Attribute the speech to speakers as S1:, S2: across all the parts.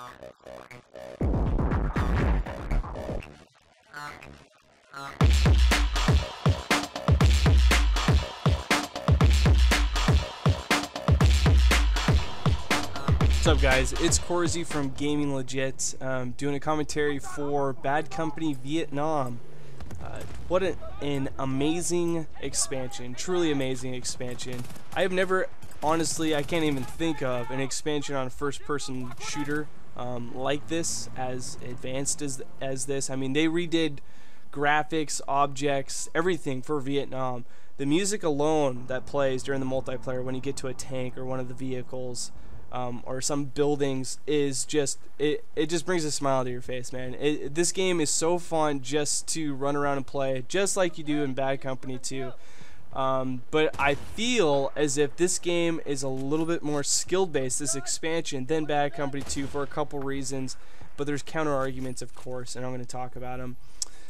S1: What's up, guys? It's Corzi from Gaming Legit, doing a commentary for Bad Company Vietnam. What an amazing expansion, truly amazing expansion. I have never, honestly, I can't even think of an expansion on a first-person shooter like this, as advanced as this. I mean, they redid graphics, objects, everything for Vietnam. The music alone that plays during the multiplayer when you get to a tank or one of the vehicles, or some buildings, is just it just brings a smile to your face, man. This game is so fun just to run around and play, just like you do in Bad Company 2. But I feel as if this game is a little bit more skill based, this expansion, than Bad Company 2 for a couple reasons, but there's counter arguments, of course, and I'm going to talk about them.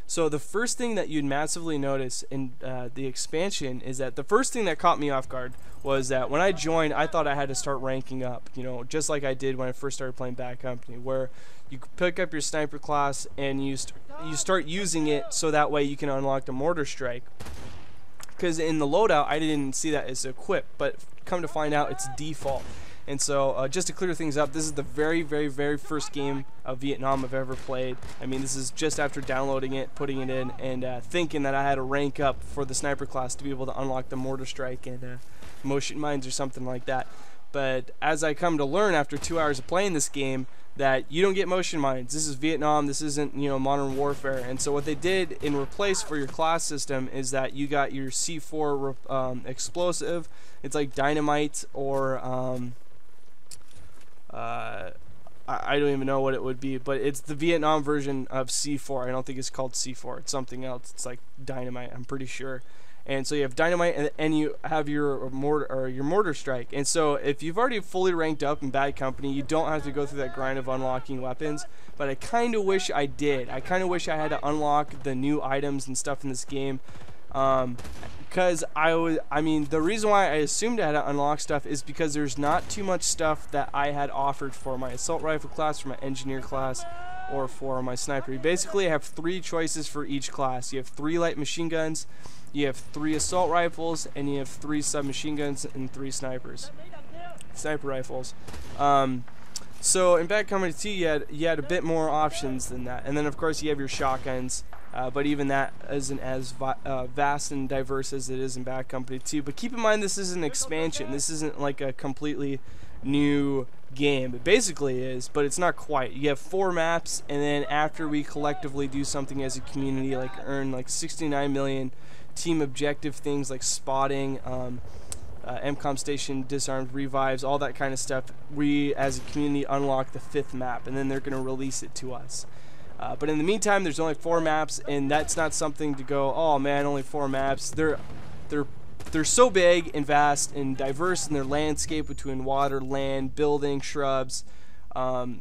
S1: So the first thing that you'd massively notice in the expansion is that the first thing that caught me off guard was that when I joined, I thought I had to start ranking up, you know, just like I did when I first started playing Bad Company, where you pick up your sniper class and you start using it so that way you can unlock the mortar strike. Because in the loadout, I didn't see that as equipped, but come to find out, it's default. And so, just to clear things up, this is the very first game of Vietnam I've ever played. I mean, this is just after downloading it, putting it in, and thinking that I had to rank up for the sniper class to be able to unlock the mortar strike and motion mines or something like that. But as I come to learn after 2 hours of playing this game, that you don't get motion mines. This is Vietnam. This isn't, you know, Modern Warfare. And so what they did in replace for your class system is that you got your C4 explosive. It's like dynamite, or I don't even know what it would be, but it's the Vietnam version of C4. I don't think it's called C4. It's something else. It's like dynamite, I'm pretty sure. And so you have dynamite, and you have your mortar strike. And so if you've already fully ranked up in Bad Company, you don't have to go through that grind of unlocking weapons. But I kind of wish I did. I kind of wish I had to unlock the new items and stuff in this game. Because I mean, the reason why I assumed I had to unlock stuff is because there's not too much stuff that I had offered for my assault rifle class, for my engineer class, or for my sniper. You basically have 3 choices for each class. You have 3 light machine guns, you have 3 assault rifles, and you have 3 submachine guns and 3 sniper rifles. So in Bad Company 2, you had a bit more options than that. And then of course you have your shotguns. But even that isn't as vast and diverse as it is in Bad Company 2. But keep in mind, this is an expansion. This isn't like a completely new game. It basically is, but it's not quite. You have 4 maps, and then after we collectively do something as a community, like earn like 69 million team objective things like spotting, MCOM station, disarmed, revives, all that kind of stuff, we as a community unlock the 5th map, and then they're going to release it to us. But in the meantime, there's only 4 maps, and that's not something to go, oh man, only 4 maps. They're so big and vast and diverse in their landscape between water, land, building, shrubs, the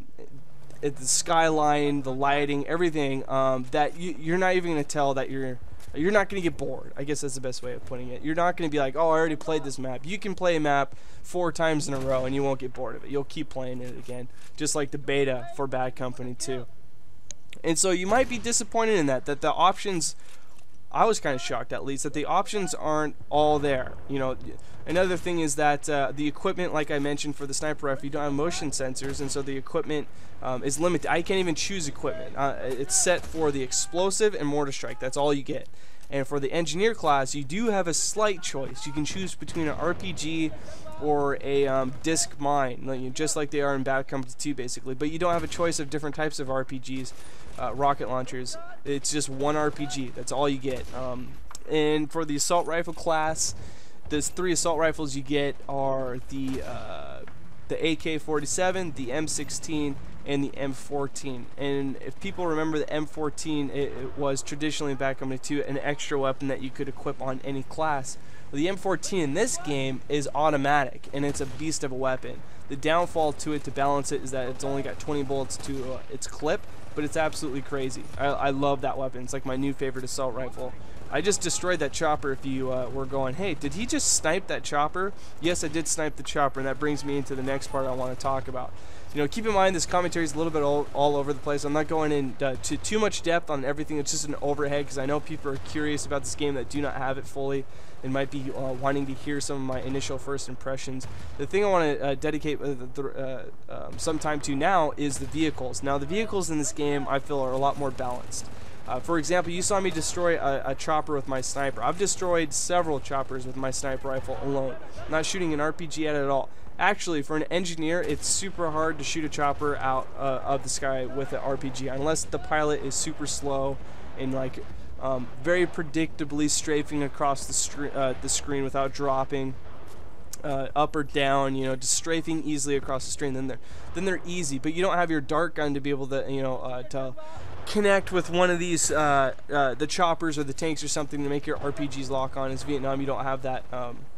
S1: skyline, the lighting, everything, that you're not even going to tell that you're not going to get bored. I guess that's the best way of putting it. You're not going to be like, oh, I already played this map. You can play a map 4 times in a row, and you won't get bored of it. You'll keep playing it again, just like the beta for Bad Company 2. And so you might be disappointed in that the options, I was kind of shocked at least, that the options aren't all there. You know, another thing is that the equipment, like I mentioned, for the sniper rifle, you don't have motion sensors, and so the equipment is limited. I can't even choose equipment. It's set for the explosive and mortar strike. That's all you get. And for the engineer class, you do have a slight choice. You can choose between an RPG or a disc mine, just like they are in Bad Company 2, basically. But you don't have a choice of different types of RPGs, rocket launchers. It's just one RPG. That's all you get. And for the assault rifle class, the 3 assault rifles you get are the AK-47, the M16, and the M14. And if people remember, the M14, it was traditionally in Bad Company 2 an extra weapon that you could equip on any class. Well, the M14 in this game is automatic, and it's a beast of a weapon. The downfall to it, to balance it, is that it's only got 20 bullets to its clip, but it's absolutely crazy. I love that weapon. It's like my new favorite assault rifle. I just destroyed that chopper. If you were going, hey, did he just snipe that chopper? Yes, I did snipe the chopper, and that brings me into the next part I want to talk about. You know, keep in mind this commentary is a little bit all over the place. I'm not going into too much depth on everything. It's just an overhead because I know people are curious about this game that do not have it fully and might be wanting to hear some of my initial first impressions. The thing I want to dedicate some time to now is the vehicles. Now, the vehicles in this game I feel are a lot more balanced. For example, you saw me destroy a chopper with my sniper. I've destroyed several choppers with my sniper rifle alone. I'm not shooting an RPG at it at all. Actually, for an engineer, it's super hard to shoot a chopper out of the sky with an RPG unless the pilot is super slow and like very predictably strafing across the screen without dropping up or down. You know, just strafing easily across the screen. Then they're easy. But you don't have your dart gun to be able to to connect with one of these the choppers or the tanks or something to make your RPGs lock on. As Vietnam, you don't have that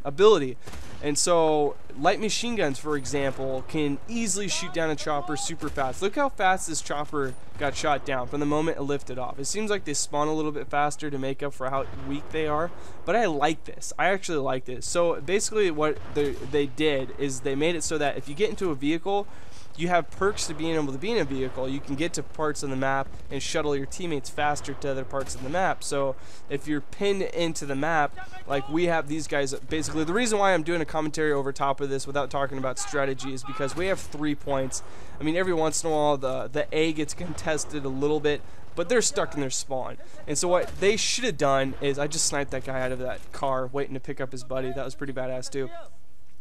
S1: ability. And so light machine guns, for example, can easily shoot down a chopper super fast. Look how fast this chopper got shot down from the moment it lifted off. It seems like they spawn a little bit faster to make up for how weak they are, but I like this. I actually like this. So basically what they did is they made it so that if you get into a vehicle, you have perks to being able to be in a vehicle. You can get to parts of the map and shuttle your teammates faster to other parts of the map. So if you're pinned into the map, like we have these guys, basically the reason why I'm doing a commentary over top of this without talking about strategy is because we have 3 points. I mean, every once in a while the A gets contested a little bit, but they're stuck in their spawn. And so what they should have done is, I just sniped that guy out of that car waiting to pick up his buddy. That was pretty badass too.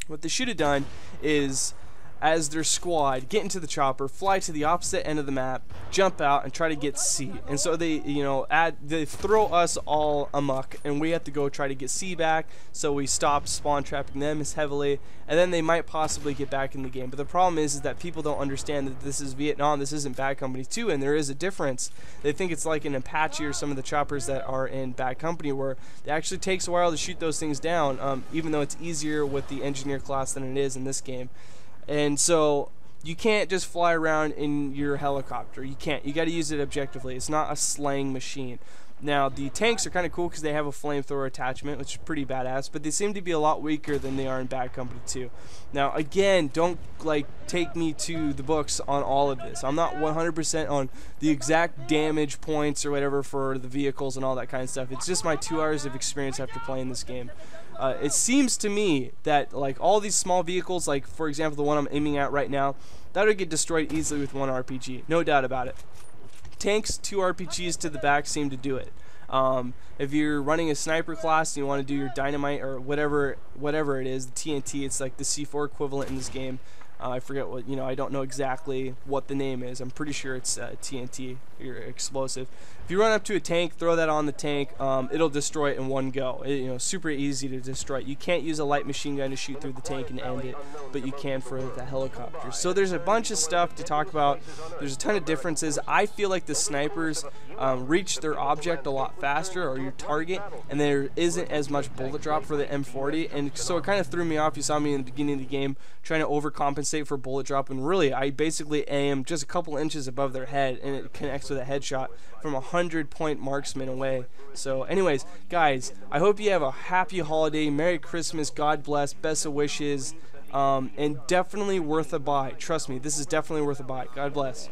S1: What they should have done is, as their squad, get into the chopper, fly to the opposite end of the map, jump out, and try to get C. And so they, they throw us all amok, and we have to go try to get C back. So we stop spawn trapping them as heavily, and then they might possibly get back in the game. But the problem is that people don't understand that this is Vietnam. This isn't Bad Company 2, and there is a difference. They think it's like an Apache or some of the choppers that are in Bad Company, where it actually takes a while to shoot those things down, even though it's easier with the engineer class than it is in this game. And so you can't just fly around in your helicopter. You can't. You got to use it objectively. It's not a slaying machine. Now, the tanks are kind of cool because they have a flamethrower attachment, which is pretty badass, but they seem to be a lot weaker than they are in Bad Company 2. Now, again, don't take me to the books on all of this. I'm not 100% on the exact damage points or whatever for the vehicles and all that kind of stuff. It's just my 2 hours of experience after playing this game. It seems to me that all these small vehicles, like for example the one I'm aiming at right now, that would get destroyed easily with 1 RPG, no doubt about it. Tanks, 2 RPGs to the back seem to do it. If you're running a sniper class and you want to do your dynamite or whatever it is, the TNT, it's like the C4 equivalent in this game. I forget what, I don't know exactly what the name is. I'm pretty sure it's TNT, your explosive. If you run up to a tank, throw that on the tank, it'll destroy it in one go. Super easy to destroy. You can't use a light machine gun to shoot through the tank and end it, but you can for the helicopter. So there's a bunch of stuff to talk about. There's a ton of differences. I feel like the snipers reach their object a lot faster, or your target, and there isn't as much bullet drop for the M40, and so it kind of threw me off. You saw me in the beginning of the game trying to overcompensate for bullet drop, and really I basically aim just a couple inches above their head and it connects with a headshot from 100-point marksman away. So anyways, guys, I hope you have a happy holiday, Merry Christmas, God bless, best of wishes, and definitely worth a buy. Trust me, this is definitely worth a buy. God bless.